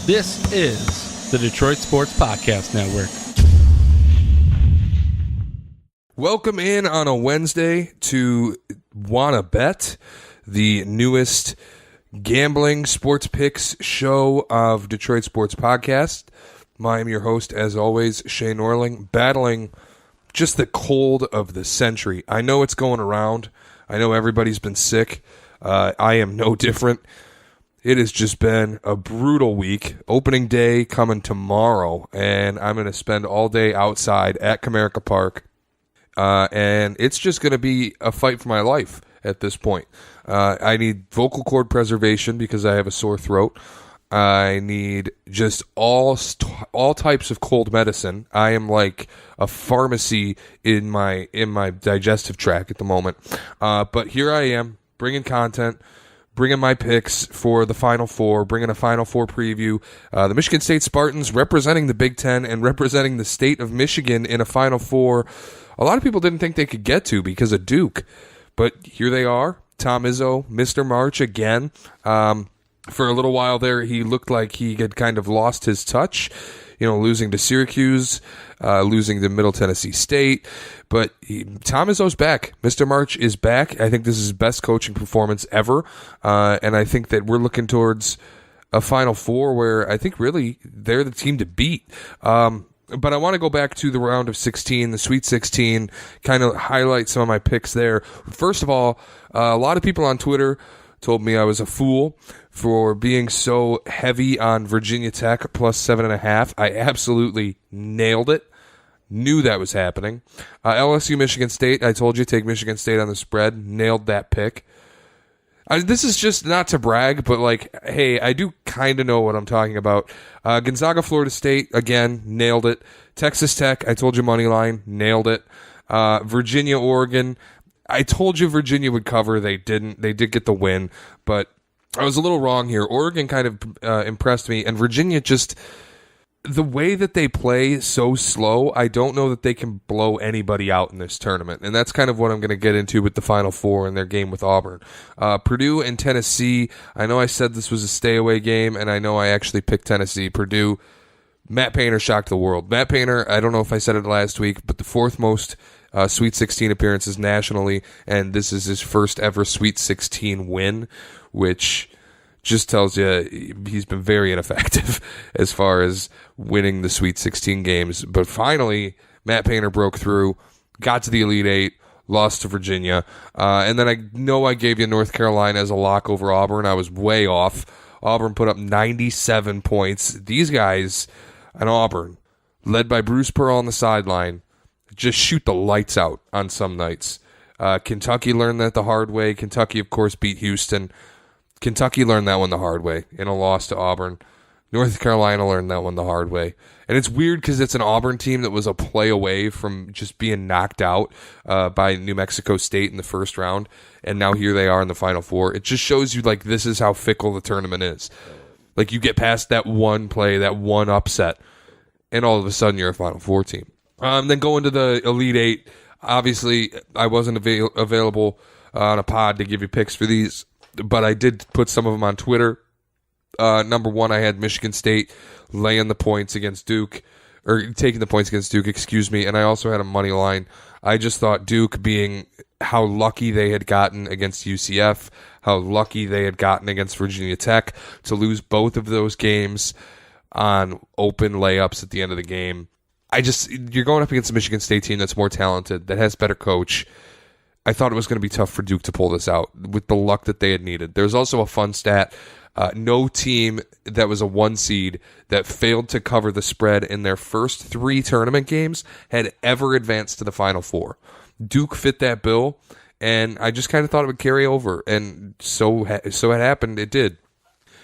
This is the Detroit Sports Podcast Network. Welcome in on a Wednesday to Wanna Bet, the newest gambling sports picks show of Detroit Sports Podcast. I am your host, as always, Shane Norling, battling just the cold of the century. I know it's going around. I know everybody's been sick. I am no different. It has just been a brutal week. Opening day coming tomorrow, and I'm going to spend all day outside at Comerica Park. And it's just going to be a fight for my life at this point. I need vocal cord preservation because I have a sore throat. I need just all types of cold medicine. I am like a pharmacy in my digestive tract at the moment. But here I am, bringing content, bringing my picks for the Final Four, bringing a Final Four preview. The Michigan State Spartans representing the Big Ten and representing the state of Michigan in a Final Four. A lot of people didn't think they could get to because of Duke, but here they are. Tom Izzo, Mr. March again. For a little while there, he looked like he had kind of lost his touch, losing to Syracuse, losing to Middle Tennessee State. But Tom Izzo's back. Mr. March is back. I think this is his best coaching performance ever. And I think that we're looking towards a Final Four where I think really they're the team to beat. But I want to go back to the round of 16, the Sweet 16, kind of highlight some of my picks there. First of all, a lot of people on Twitter told me I was a fool for being so heavy on Virginia Tech plus 7.5. I absolutely nailed it. Knew that was happening. LSU, Michigan State. I told you take Michigan State on the spread. Nailed that pick. This is just not to brag, but hey, I do kind of know what I'm talking about. Gonzaga, Florida State, again, nailed it. Texas Tech, I told you money line, nailed it. Virginia, Oregon, I told you Virginia would cover. They didn't. They did get the win, but I was a little wrong here. Oregon kind of impressed me, and Virginia just, the way that they play so slow, I don't know that they can blow anybody out in this tournament. And that's kind of what I'm going to get into with the Final Four and their game with Auburn. Purdue and Tennessee, I know I said this was a stay-away game, and I know I actually picked Tennessee. Purdue, Matt Painter shocked the world. Matt Painter, I don't know if I said it last week, but the fourth most Sweet 16 appearances nationally, and this is his first ever Sweet 16 win, which just tells you he's been very ineffective as far as winning the Sweet 16 games. But finally, Matt Painter broke through, got to the Elite Eight, lost to Virginia. And then I know I gave you North Carolina as a lock over Auburn. I was way off. Auburn put up 97 points. These guys on Auburn, led by Bruce Pearl on the sideline, just shoot the lights out on some nights. Kentucky learned that the hard way. Kentucky, of course, beat Houston. Kentucky learned that one the hard way in a loss to Auburn. North Carolina learned that one the hard way. And it's weird because it's an Auburn team that was a play away from just being knocked out by New Mexico State in the first round. And now here they are in the Final Four. It just shows you, this is how fickle the tournament is. You get past that one play, that one upset, and all of a sudden you're a Final Four team. Then going to the Elite Eight, obviously I wasn't available on a pod to give you picks for these, but I did put some of them on Twitter. Number one, I had Michigan State laying the points against Duke, or taking the points against Duke, and I also had a money line. I just thought Duke, being how lucky they had gotten against UCF, how lucky they had gotten against Virginia Tech, to lose both of those games on open layups at the end of the game. You're going up against a Michigan State team that's more talented, that has better coach. I thought it was going to be tough for Duke to pull this out with the luck that they had needed. There's also a fun stat. No team that was a 1 seed that failed to cover the spread in their first 3 tournament games had ever advanced to the Final Four. Duke fit that bill, and I just kind of thought it would carry over, and so it happened. It did.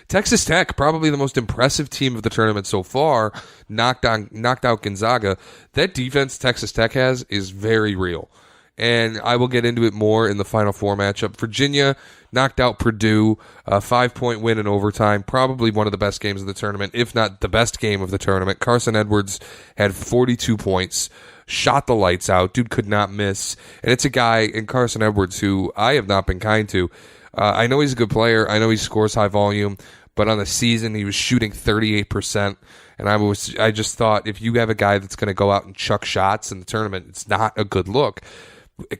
Texas Tech, probably the most impressive team of the tournament so far, knocked out Gonzaga. That defense Texas Tech has is very real, and I will get into it more in the Final Four matchup. Virginia knocked out Purdue, a 5-point win in overtime, probably one of the best games of the tournament, if not the best game of the tournament. Carson Edwards had 42 points, shot the lights out. Dude could not miss, and it's a guy in Carson Edwards who I have not been kind to. I know he's a good player. I know he scores high volume, but on the season he was shooting 38%. And I just thought, if you have a guy that's going to go out and chuck shots in the tournament, it's not a good look.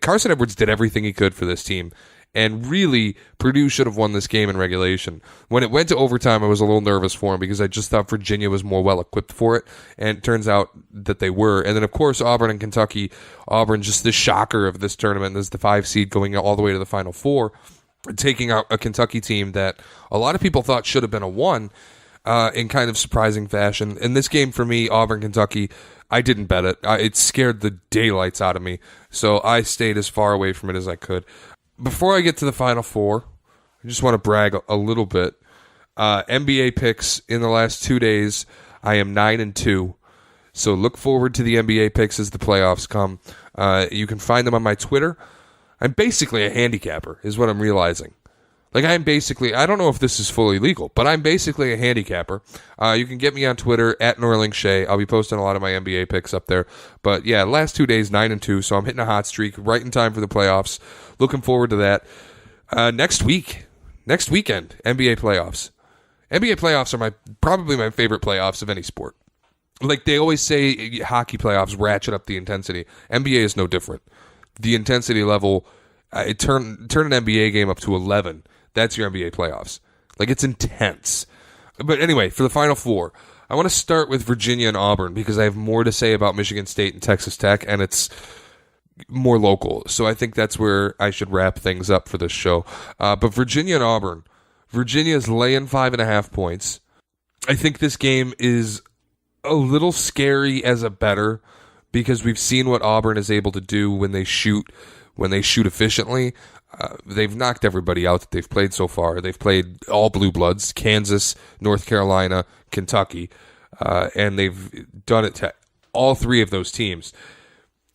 Carson Edwards did everything he could for this team. And really, Purdue should have won this game in regulation. When it went to overtime, I was a little nervous for him because I just thought Virginia was more well-equipped for it. And it turns out that they were. And then, of course, Auburn and Kentucky. Auburn, just the shocker of this tournament. This is the 5 seed going all the way to the Final Four, taking out a Kentucky team that a lot of people thought should have been a 1 in kind of surprising fashion. In this game, for me, Auburn-Kentucky, I didn't bet it. It scared the daylights out of me. So I stayed as far away from it as I could. Before I get to the Final Four, I just want to brag a little bit. NBA picks in the last 2 days, I am 9-2. So look forward to the NBA picks as the playoffs come. You can find them on my Twitter. I'm basically a handicapper, is what I'm realizing. Like, I'm basically, I don't know if this is fully legal, but I'm basically a handicapper. You can get me on Twitter, @NorlingShay. I'll be posting a lot of my NBA picks up there. But yeah, last 2 days, 9-2, so I'm hitting a hot streak right in time for the playoffs. Looking forward to that. Next weekend, NBA playoffs. NBA playoffs are probably my favorite playoffs of any sport. Like they always say, hockey playoffs ratchet up the intensity. NBA is no different. The intensity level, turn an NBA game up to 11. That's your NBA playoffs. Like, it's intense. But anyway, for the Final Four, I want to start with Virginia and Auburn because I have more to say about Michigan State and Texas Tech, and it's more local. So I think that's where I should wrap things up for this show. But Virginia and Auburn. Virginia is laying 5.5 points. I think this game is a little scary as a bettor because we've seen what Auburn is able to do when they shoot efficiently. They've knocked everybody out that they've played so far. They've played all blue bloods, Kansas, North Carolina, Kentucky, and they've done it to all 3 of those teams.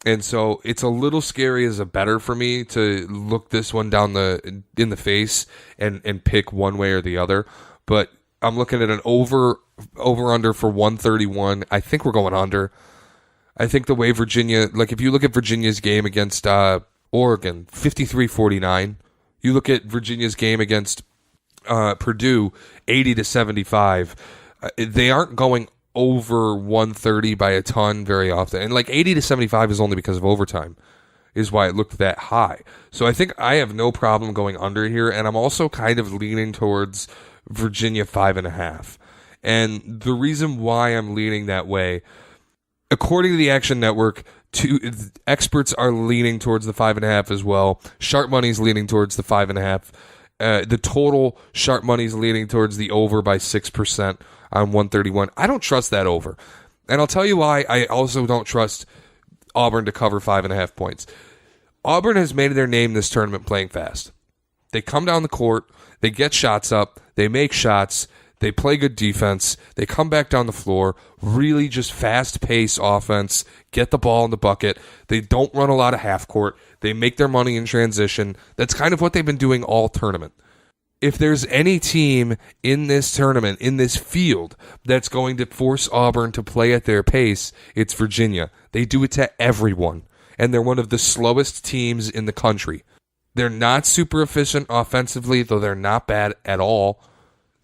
And so it's a little scary as a bettor for me to look this one down in the face and pick one way or the other. But I'm looking at an over-under for 131. I think we're going under. I think the way Virginia, like if you look at Virginia's game against Oregon, 53-49. You look at Virginia's game against Purdue, 80-75. They aren't going over 130 by a ton very often. And like 80-75 is only because of overtime, is why it looked that high. So I think I have no problem going under here, and I'm also kind of leaning towards Virginia 5.5. And the reason why I'm leaning that way, according to the Action Network, experts are leaning towards the 5.5 as well. Sharp Money's leaning towards the 5.5. The total Sharp Money's leaning towards the over by 6% on 131. I don't trust that over. And I'll tell you why I also don't trust Auburn to cover 5.5 points. Auburn has made their name this tournament playing fast. They come down the court, they get shots up, they make shots, they play good defense, they come back down the floor, really just fast-paced offense, get the ball in the bucket. They don't run a lot of half-court. They make their money in transition. That's kind of what they've been doing all tournament. If there's any team in this tournament, in this field, that's going to force Auburn to play at their pace, it's Virginia. They do it to everyone, and they're one of the slowest teams in the country. They're not super efficient offensively, though they're not bad at all.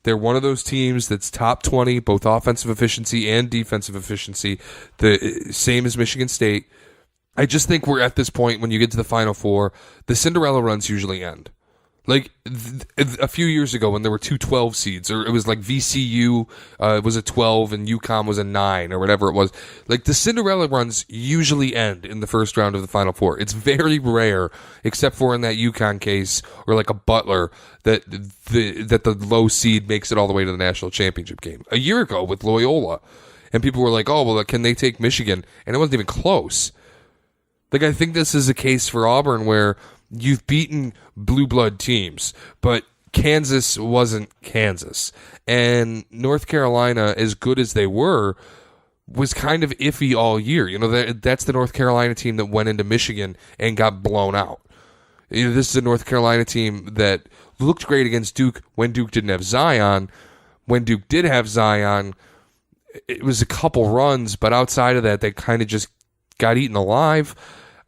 They're one of those teams that's top 20, both offensive efficiency and defensive efficiency, the same as Michigan State. I just think we're at this point when you get to the Final Four, the Cinderella runs usually end. Like a few years ago when there were 2 12 seeds, or it was like VCU was a 12 and UConn was a 9 or whatever it was. Like the Cinderella runs usually end in the first round of the Final Four. It's very rare, except for in that UConn case or like a Butler, that the low seed makes it all the way to the national championship game. A year ago with Loyola, and people were like, "Oh, well, can they take Michigan?" And it wasn't even close. Like I think this is a case for Auburn where you've beaten blue blood teams, but Kansas wasn't Kansas. And North Carolina, as good as they were, was kind of iffy all year. You know, that's the North Carolina team that went into Michigan and got blown out. You know, this is a North Carolina team that looked great against Duke when Duke didn't have Zion. When Duke did have Zion, it was a couple runs, but outside of that, they kind of just got eaten alive.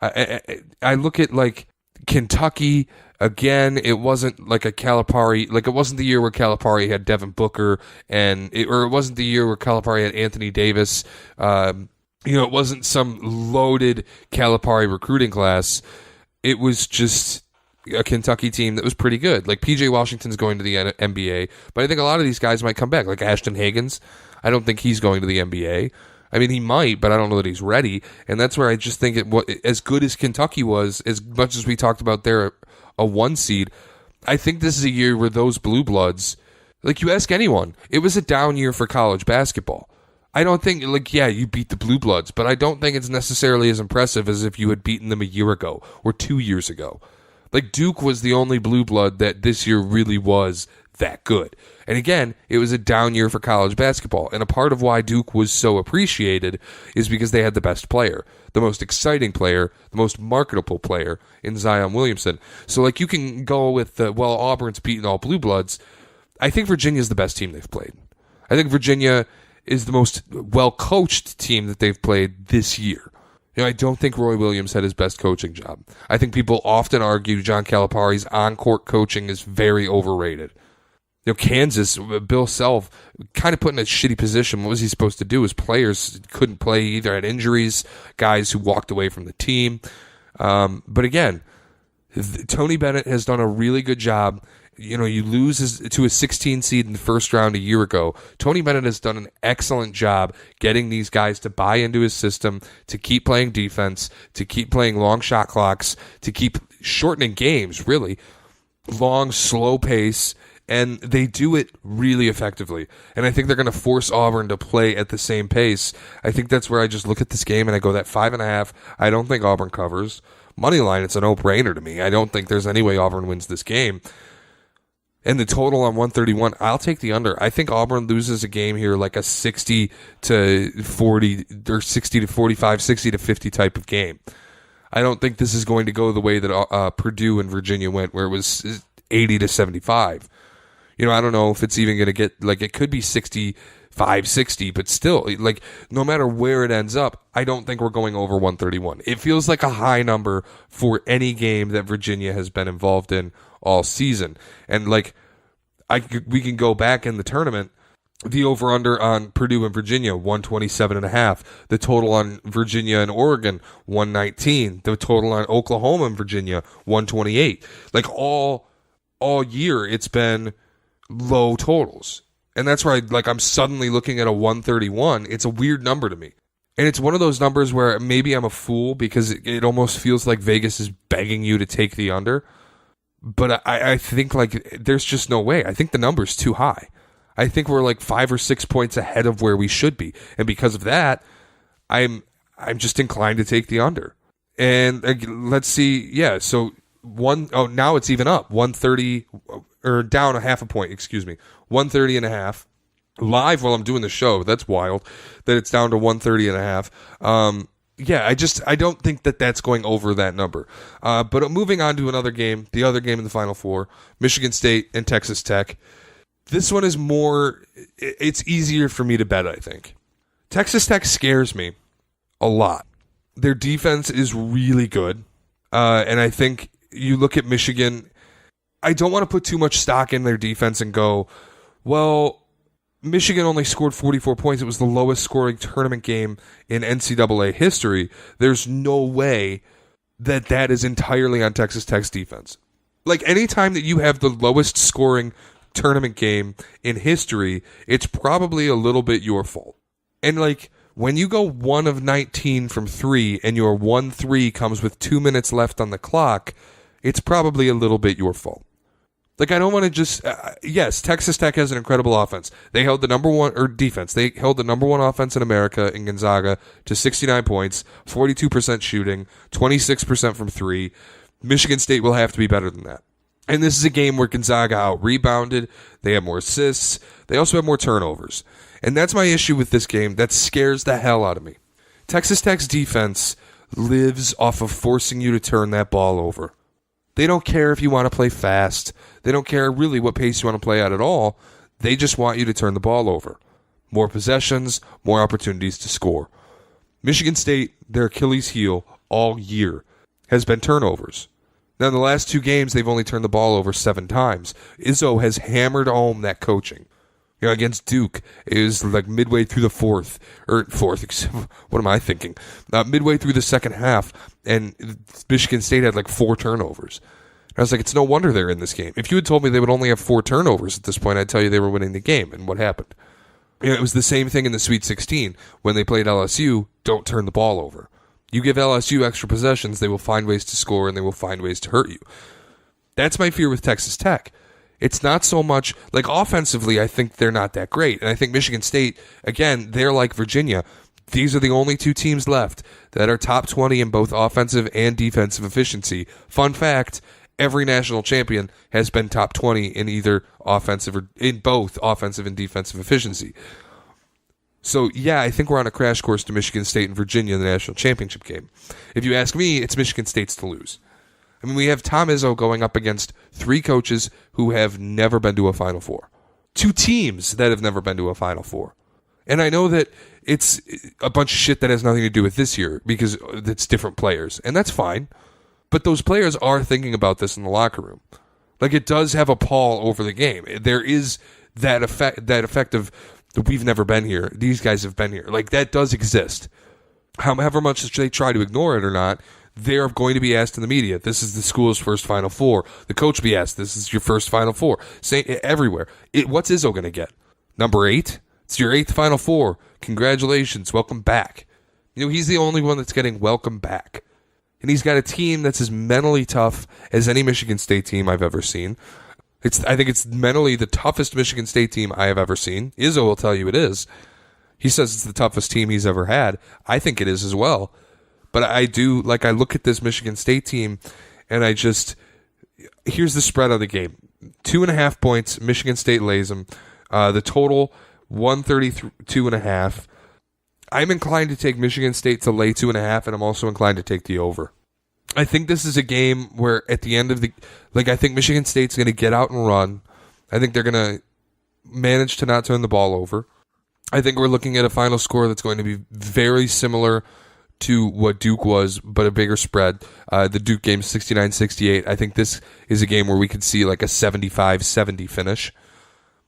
I look at like Kentucky, again, it wasn't like a Calipari, like it wasn't the year where Calipari had Devin Booker, or it wasn't the year where Calipari had Anthony Davis. It wasn't some loaded Calipari recruiting class. It was just a Kentucky team that was pretty good. Like PJ Washington's going to the NBA, but I think a lot of these guys might come back. Like Ashton Hagans, I don't think he's going to the NBA. I mean, he might, but I don't know that he's ready. And that's where I just think as good as Kentucky was, as much as we talked about there, a 1 seed, I think this is a year where those Blue Bloods, like you ask anyone, it was a down year for college basketball. I don't think, you beat the Blue Bloods, but I don't think it's necessarily as impressive as if you had beaten them a year ago or 2 years ago. Like Duke was the only Blue Blood that this year really was that good. And again, it was a down year for college basketball. And a part of why Duke was so appreciated is because they had the best player, the most exciting player, the most marketable player in Zion Williamson. So you can go with Auburn's beaten all Blue Bloods. I think Virginia's the best team they've played. I think Virginia is the most well-coached team that they've played this year. I don't think Roy Williams had his best coaching job. I think people often argue John Calipari's on-court coaching is very overrated. Kansas, Bill Self, kind of put in a shitty position. What was he supposed to do? His players couldn't play, either had injuries, guys who walked away from the team. But again, Tony Bennett has done a really good job. You lose to a 16 seed in the first round a year ago. Tony Bennett has done an excellent job getting these guys to buy into his system, to keep playing defense, to keep playing long shot clocks, to keep shortening games, really. Long, slow pace. And they do it really effectively. And I think they're going to force Auburn to play at the same pace. I think that's where I just look at this game and I go, that 5.5, I don't think Auburn covers. Moneyline, it's a no-brainer to me. I don't think there's any way Auburn wins this game. And the total on 131, I'll take the under. I think Auburn loses a game here like a 60 to 40 or 60 to 45, 60 to 50 type of game. I don't think this is going to go the way that Purdue and Virginia went, where it was 80 to 75. I don't know if it's even going to get, it could be 65, 60, but still, no matter where it ends up, I don't think we're going over 131. It feels like a high number for any game that Virginia has been involved in all season. And, we can go back in the tournament, the over-under on Purdue and Virginia, 127.5. The total on Virginia and Oregon, 119. The total on Oklahoma and Virginia, 128. All year, it's been low totals. And that's where I'm suddenly looking at a 131. It's a weird number to me. And it's one of those numbers where maybe I'm a fool because it almost feels like Vegas is begging you to take the under. But I think there's just no way. I think the number's too high. I think we're 5 or 6 points ahead of where we should be. And because of that, I'm just inclined to take the under. And let's see. Yeah, so now it's even up. 130 or down a half a point, 130.5. Live while I'm doing the show. That's wild that it's down to 130.5. I don't think that that's going over that number. But moving on to another game, the other game in the Final Four, Michigan State and Texas Tech. This one is it's easier for me to bet, I think. Texas Tech scares me a lot. Their defense is really good. And I think you look at Michigan, I don't want to put too much stock in their defense and go, well, Michigan only scored 44 points. It was the lowest scoring tournament game in NCAA history. There's no way that is entirely on Texas Tech's defense. Anytime that you have the lowest scoring tournament game in history, it's probably a little bit your fault. And when you go 1 of 19 from 3 and your 1-3 comes with 2 minutes left on the clock, it's probably a little bit your fault. I don't want to just... yes, Texas Tech has an incredible offense. They held the number one... Or defense. They held the number one offense in America in Gonzaga to 69 points, 42% shooting, 26% from 3. Michigan State will have to be better than that. And this is a game where Gonzaga out-rebounded. They have more assists. They also have more turnovers. And that's my issue with this game. That scares the hell out of me. Texas Tech's defense lives off of forcing you to turn that ball over. They don't care if you want to play fast. They don't care really what pace you want to play at all. They just want you to turn the ball over. More possessions, more opportunities to score. Michigan State, their Achilles heel all year has been turnovers. Now, in the last 2 games, they've only turned the ball over 7 times. Izzo has hammered home that coaching. Against Duke, it was like midway through the fourth, what am I thinking? Midway through the second half, and Michigan State had like 4 turnovers. I was like, it's no wonder they're in this game. If you had told me they would only have 4 turnovers at this point, I'd tell you they were winning the game. And what happened? It was the same thing in the Sweet 16. When they played LSU, don't turn the ball over. You give LSU extra possessions, they will find ways to score and they will find ways to hurt you. That's my fear with Texas Tech. It's not so much, like offensively, I think they're not that great. And I think Michigan State, again, they're like Virginia. These are the only 2 teams left that are top 20 in both offensive and defensive efficiency. Fun fact, every national champion has been top 20 in either offensive or in both offensive and defensive efficiency. So, yeah, I think we're on a crash course to Michigan State and Virginia in the national championship game. If you ask me, it's Michigan State's to lose. I mean, we have Tom Izzo going up against 3 coaches who have never been to a Final Four. 2 teams that have never been to a Final Four. And I know that it's a bunch of shit that has nothing to do with this year because it's different players. And that's fine. But those players are thinking about this in the locker room. Like, it does have a pall over the game. There is that effect of, we've never been here. These guys have been here. Like, that does exist. However much they try to ignore it or not, they're going to be asked in the media, this is the school's first Final Four. The coach will be asked, this is your first Final Four. Everywhere. What's Izzo going to get? Number 8? It's your 8th Final Four. Congratulations. Welcome back. He's the only one that's getting welcome back. And he's got a team that's as mentally tough as any Michigan State team I've ever seen. I think it's mentally the toughest Michigan State team I have ever seen. Izzo will tell you it is. He says it's the toughest team he's ever had. I think it is as well. But I look at this Michigan State team, and here's the spread of the game. 2.5 points, Michigan State lays them. The total, 132.5. I'm inclined to take Michigan State to lay 2.5, and I'm also inclined to take the over. I think this is a game where at the end of I think Michigan State's going to get out and run. I think they're going to manage to not turn the ball over. I think we're looking at a final score that's going to be very similar to what Duke was, but a bigger spread. The Duke game 69-68. I think this is a game where we could see like a 75-70 finish.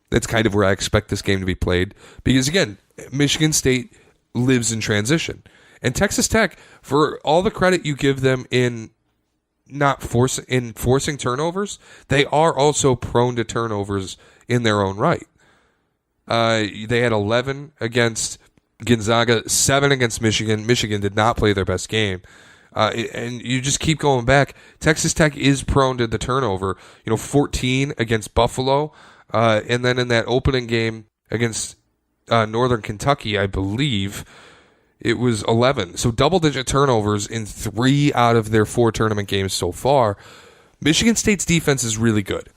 That's kind of where I expect this game to be played. Because again, Michigan State lives in transition. And Texas Tech, for all the credit you give them in forcing turnovers, they are also prone to turnovers in their own right. They had 11 against Gonzaga, 7 against Michigan. Michigan did not play their best game. And you just keep going back. Texas Tech is prone to the turnover. 14 against Buffalo. And then in that opening game against Northern Kentucky, I believe, it was 11. So double-digit turnovers in 3 out of their 4 tournament games so far. Michigan State's defense is really good.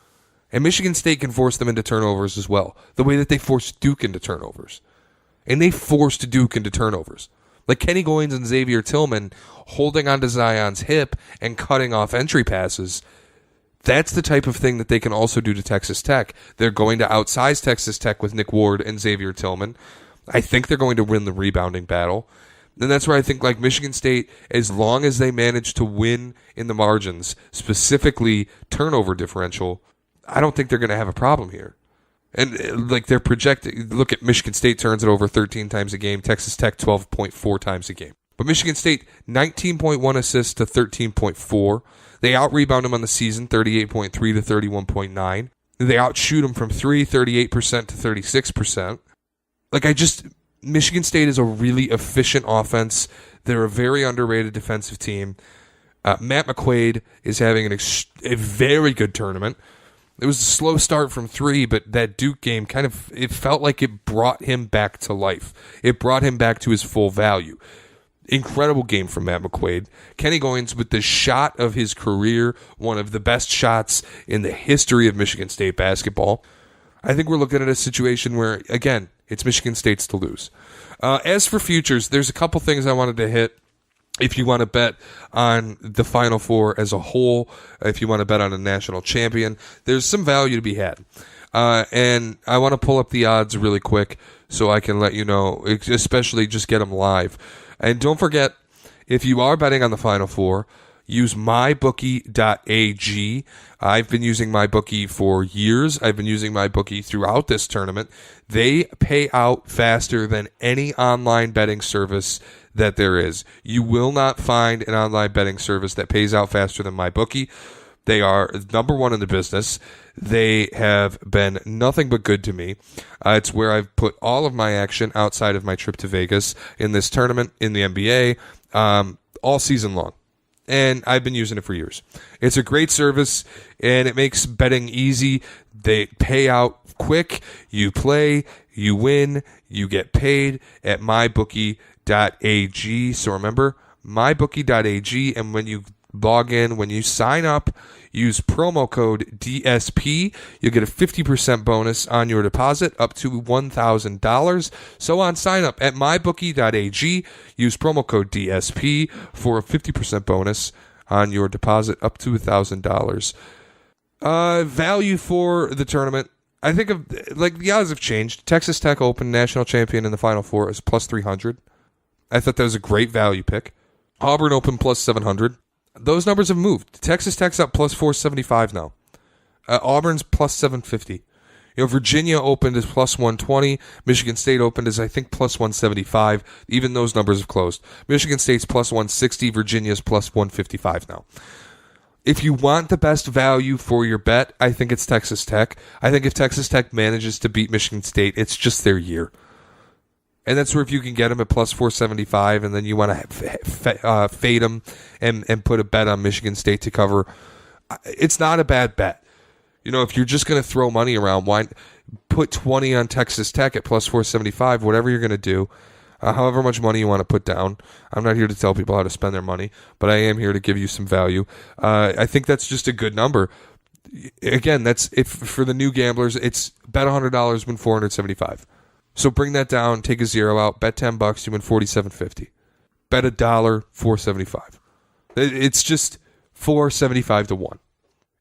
And Michigan State can force them into turnovers as well, the way that they forced Duke into turnovers. And they forced Duke into turnovers. Like Kenny Goins and Xavier Tillman holding onto Zion's hip and cutting off entry passes. That's the type of thing that they can also do to Texas Tech. They're going to outsize Texas Tech with Nick Ward and Xavier Tillman. I think they're going to win the rebounding battle. And that's where I think, like Michigan State, as long as they manage to win in the margins, specifically turnover differential, I don't think they're going to have a problem here. And like they're projecting, look at Michigan State turns it over 13 times a game, Texas Tech 12.4 times a game. But Michigan State 19.1 assists to 13.4. They out-rebound them on the season 38.3 to 31.9. They outshoot them from 38% to 36%. Michigan State is a really efficient offense. They're a very underrated defensive team. Matt McQuaid is having a very good tournament. It was a slow start from 3, but that Duke game it felt like it brought him back to life. It brought him back to his full value. Incredible game from Matt McQuaid. Kenny Goins with the shot of his career, one of the best shots in the history of Michigan State basketball. I think we're looking at a situation where, again, it's Michigan State's to lose. As for futures, there's a couple things I wanted to hit. If you want to bet on the Final Four as a whole, if you want to bet on a national champion, there's some value to be had. And I want to pull up the odds really quick so I can let you know, especially just get them live. And don't forget, if you are betting on the Final Four, use mybookie.ag. I've been using MyBookie for years. I've been using MyBookie throughout this tournament. They pay out faster than any online betting service that there is. You will not find an online betting service that pays out faster than MyBookie. They are number one in the business. They have been nothing but good to me. It's where I've put all of my action outside of my trip to Vegas in this tournament, in the NBA, all season long. And I've been using it for years. It's a great service, and it makes betting easy. They pay out quick. You play, you win, you get paid at mybookie.ag. So remember, mybookie.ag, and when you log in, when you sign up, use promo code DSP. You'll get a 50% bonus on your deposit up to $1,000. So on sign up at mybookie.ag, use promo code DSP for a 50% bonus on your deposit up to $1,000. Value for the tournament, I think the odds have changed. Texas Tech Open national champion in the Final Four is plus 300. I thought that was a great value pick. Auburn Open plus 700. Those numbers have moved. Texas Tech's up plus 475 now. Auburn's plus 750. Virginia opened as plus 120. Michigan State opened as, I think, plus 175. Even those numbers have closed. Michigan State's plus 160. Virginia's plus 155 now. If you want the best value for your bet, I think it's Texas Tech. I think if Texas Tech manages to beat Michigan State, it's just their year. And that's where if you can get them at plus 475 and then you want to fade them and put a bet on Michigan State to cover, it's not a bad bet. If you're just going to throw money around, why put 20 on Texas Tech at plus 475, whatever you're going to do, however much money you want to put down. I'm not here to tell people how to spend their money, but I am here to give you some value. I think that's just a good number. Again, that's if for the new gamblers, it's bet $100, win $475. So bring that down, take a zero out, bet $10, you win $47.50. Bet $1, $4.75. It's just $4.75 to 1.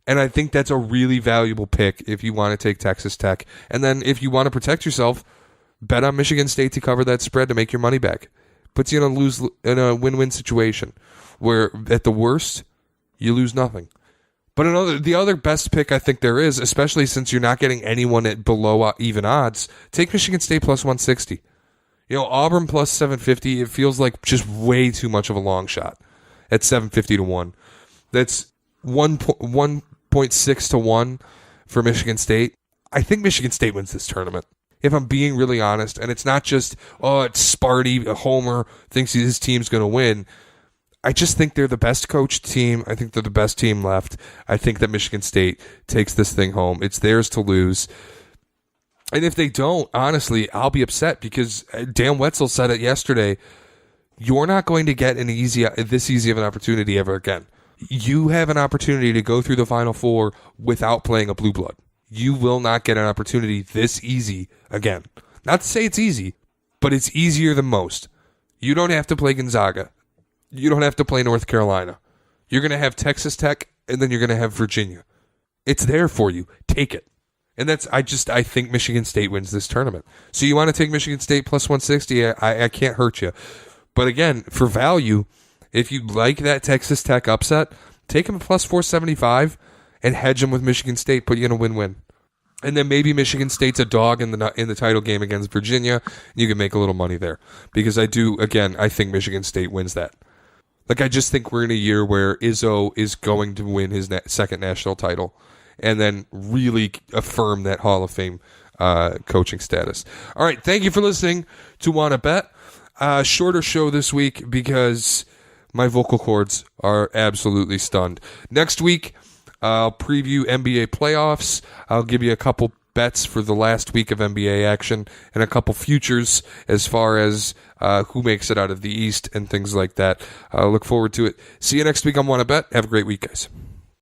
And I think that's a really valuable pick if you want to take Texas Tech. And then if you want to protect yourself, bet on Michigan State to cover that spread to make your money back. Puts you in a win-win situation where at the worst, you lose nothing. But the other best pick I think there is, especially since you're not getting anyone at below even odds, take Michigan State plus 160. Auburn plus 750, it feels like just way too much of a long shot at 750 to 1. That's 1.6 to 1 for Michigan State. I think Michigan State wins this tournament, if I'm being really honest. And it's not just, it's Sparty, a homer, thinks his team's going to win. I just think they're the best coached team. I think they're the best team left. I think that Michigan State takes this thing home. It's theirs to lose. And if they don't, honestly, I'll be upset because Dan Wetzel said it yesterday. You're not going to get this easy of an opportunity ever again. You have an opportunity to go through the Final Four without playing a blue blood. You will not get an opportunity this easy again. Not to say it's easy, but it's easier than most. You don't have to play Gonzaga. You don't have to play North Carolina. You're going to have Texas Tech, and then you're going to have Virginia. It's there for you. Take it. And I think Michigan State wins this tournament. So you want to take Michigan State plus 160? I can't hurt you. But again, for value, if you like that Texas Tech upset, take them at plus 475 and hedge them with Michigan State. Put you in a win-win. And then maybe Michigan State's a dog in the title game against Virginia. You can make a little money there. Because I think Michigan State wins that. I just think we're in a year where Izzo is going to win his second national title and then really affirm that Hall of Fame coaching status. All right, thank you for listening to Wanna Bet. Shorter show this week because my vocal cords are absolutely stunned. Next week, I'll preview NBA playoffs. I'll give you a couple bets for the last week of NBA action and a couple futures as far as who makes it out of the East and things like that. Look forward to it. See you next week on Wanna Bet. Have a great week, guys.